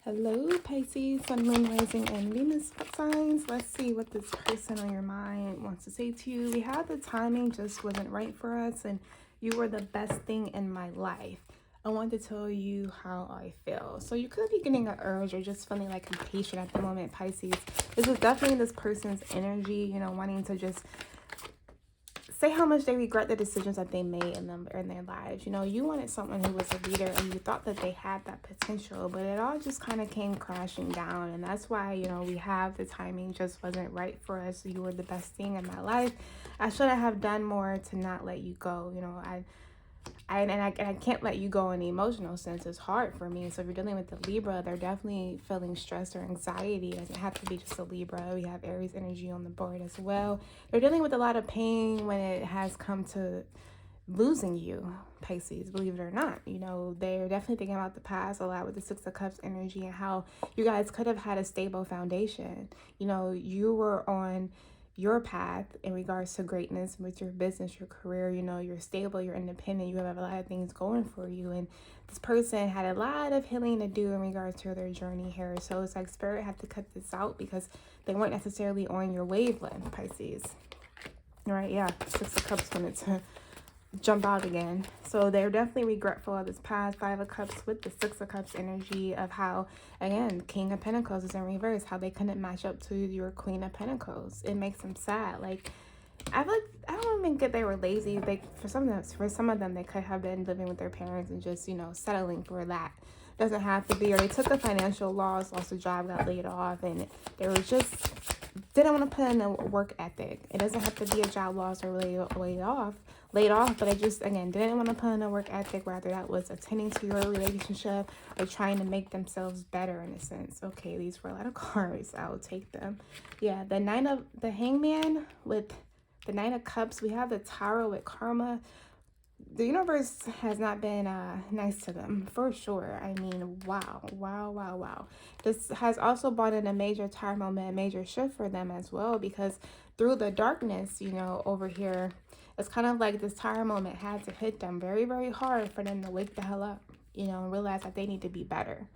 Hello, Pisces, Sun, Moon, Rising, and Venus signs. Let's see what this person on your mind wants to say to you. We had the timing just wasn't right for us, and you were the best thing in my life. I want to tell you how I feel. So you could be getting an urge or just feeling like impatient at the moment, Pisces. This is definitely this person's energy, wanting to just say how much they regret the decisions that they made in their lives. You wanted someone who was a leader and you thought that they had that potential, but it all just kind of came crashing down. And that's why, we have the timing just wasn't right for us. You were the best thing in my life. I should have done more to not let you go. I can't let you go in the emotional sense. It's hard for me. So if you're dealing with the Libra, they're definitely feeling stress or anxiety. It doesn't have to be just a Libra. We have Aries energy on the board as well. They're dealing with a lot of pain when it has come to losing you, Pisces, believe it or not. They're definitely thinking about the past a lot with the Six of Cups energy and how you guys could have had a stable foundation. You were on your path in regards to greatness with your business, your career. You're stable, you're independent, you have a lot of things going for you, and this person had a lot of healing to do in regards to their journey here. So it's like Spirit had to cut this out because they weren't necessarily on your wavelength, Pisces. Right? Yeah, Six of Cups wanted to jump out again. So they're definitely regretful of this past. Five of Cups with the Six of Cups energy of how, again, King of Pentacles is in reverse, how they couldn't match up to your Queen of Pentacles. It makes them sad. Like, I don't even get they were lazy. For some of them they could have been living with their parents and just settling for that. Doesn't have to be. Or they took a financial loss, lost a job, got laid off, and they were just didn't want to put in a work ethic. It doesn't have to be a job loss or laid off, but I just, again, didn't want to put in a work ethic. Rather, that was attending to your relationship or trying to make themselves better in a sense. Okay, these were a lot of cards. I'll take them. Yeah, the Hangman with the Nine of Cups. We have the Tower with Karma. The universe has not been nice to them, for sure. I mean, wow. This has also brought in a major tower moment, a major shift for them as well, because through the darkness, over here, it's kind of like this tower moment had to hit them very, very hard for them to wake the hell up, and realize that they need to be better.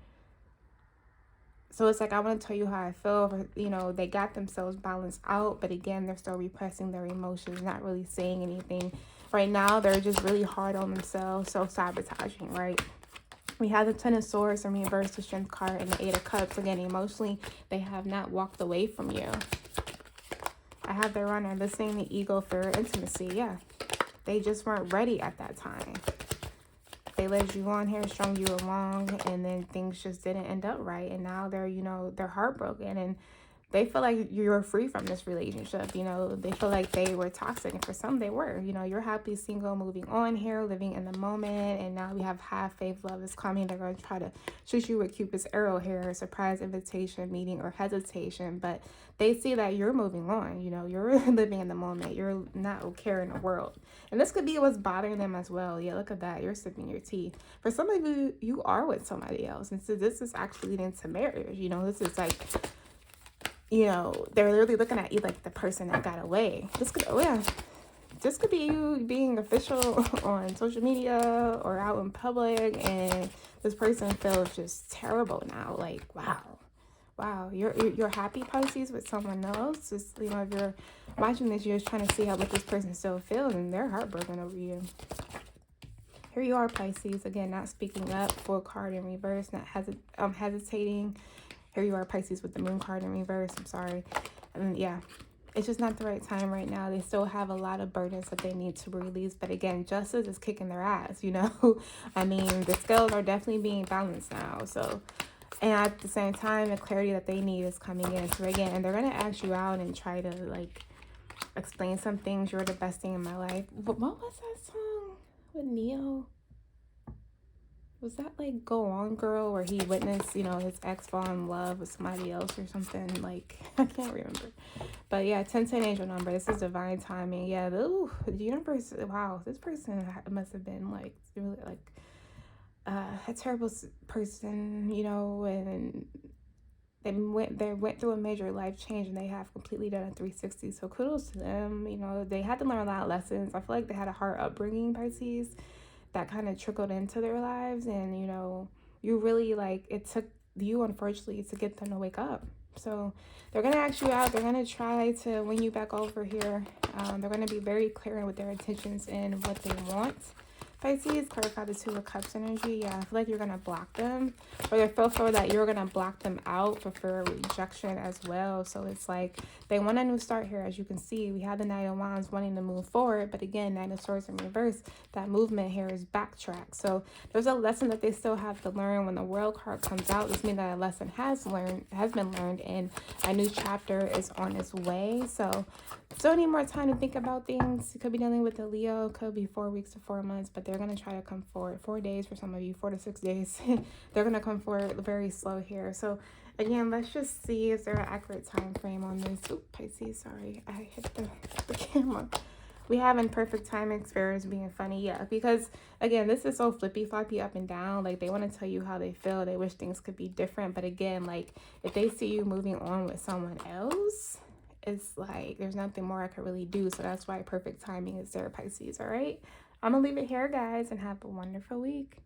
So it's like, I want to tell you how I feel. They got themselves balanced out, but again, they're still repressing their emotions, not really saying anything. Right now, they're just really hard on themselves, self-sabotaging, right? We have the Ten of Swords in reverse, the Strength card, and the Eight of Cups. Again, emotionally, they have not walked away from you. I have the Runner, listening to ego, fear, intimacy. Yeah, they just weren't ready at that time. They led you on here, strung you along, and then things just didn't end up right. And now they're heartbroken, and they feel like you're free from this relationship. They feel like they were toxic, and for some they were. You're happy, single, moving on here, living in the moment, and now we have have faith, love is coming. They're going to try to shoot you with Cupid's arrow here, surprise invitation, meeting, or hesitation, but they see that you're moving on. You're living in the moment. You're not caring the world. And this could be what's bothering them as well. Yeah, look at that. You're sipping your tea. For some of you, you are with somebody else. And so this is actually leading to marriage. This is like, they're literally looking at you like the person that got away. This could be you being official on social media or out in public, and this person feels just terrible now. Like, wow, you're happy, Pisces, with someone else. Just, if you're watching this, you're just trying to see what this person still feels, and they're heartbroken over you. Here you are, Pisces, again, not speaking up, full card in reverse, not hesitating. Here you are, Pisces, with the Moon card in reverse. I'm sorry. And yeah, it's just not the right time right now. They still have a lot of burdens that they need to release. But again, justice is kicking their ass, I mean, the scales are definitely being balanced now. So, and at the same time, the clarity that they need is coming in. So again, and they're going to ask you out and try to, like, explain some things. You're the best thing in my life. What was that song with Neo? Was that like Go On Girl, where he witnessed, his ex fall in love with somebody else or something? Like, I can't remember. But yeah, 1010 angel number. This is divine timing. Yeah, the universe, wow, this person must have been like really like a terrible person, and they went through a major life change, and they have completely done a 360. So kudos to them. They had to learn a lot of lessons. I feel like they had a hard upbringing, Pisces, that kind of trickled into their lives, and you really, like, it took you, unfortunately, to get them to wake up. So they're going to ask you out. They're going to try to win you back over here. They're going to be very clear with their intentions and what they want. Pisces, clarify the Two of Cups energy. Yeah, I feel like you're going to block them. Or they feel that you're going to block them out for fear of rejection as well. So it's like they want a new start here. As you can see, we have the Knight of Wands wanting to move forward. But again, Knight of Swords in reverse. That movement here is backtrack. So there's a lesson that they still have to learn. When the World card comes out, this means that a lesson has been learned. And a new chapter is on its way. So still need more time to think about things. You could be dealing with a Leo. Could be 4 weeks to 4 months. But they're going to try to come forward. 4 days for some of you. 4 to 6 days. They're going to come forward very slow here. So again, let's just see, is there an accurate time frame on this? Ooh, Pisces, sorry. I hit the camera. We have imperfect timing, spirits being funny. Yeah, because again, this is so flippy floppy up and down. Like, they want to tell you how they feel. They wish things could be different. But again, like, if they see you moving on with someone else, it's like there's nothing more I could really do. So that's why perfect timing is there, Pisces. All right, I'm gonna leave it here, guys, and have a wonderful week.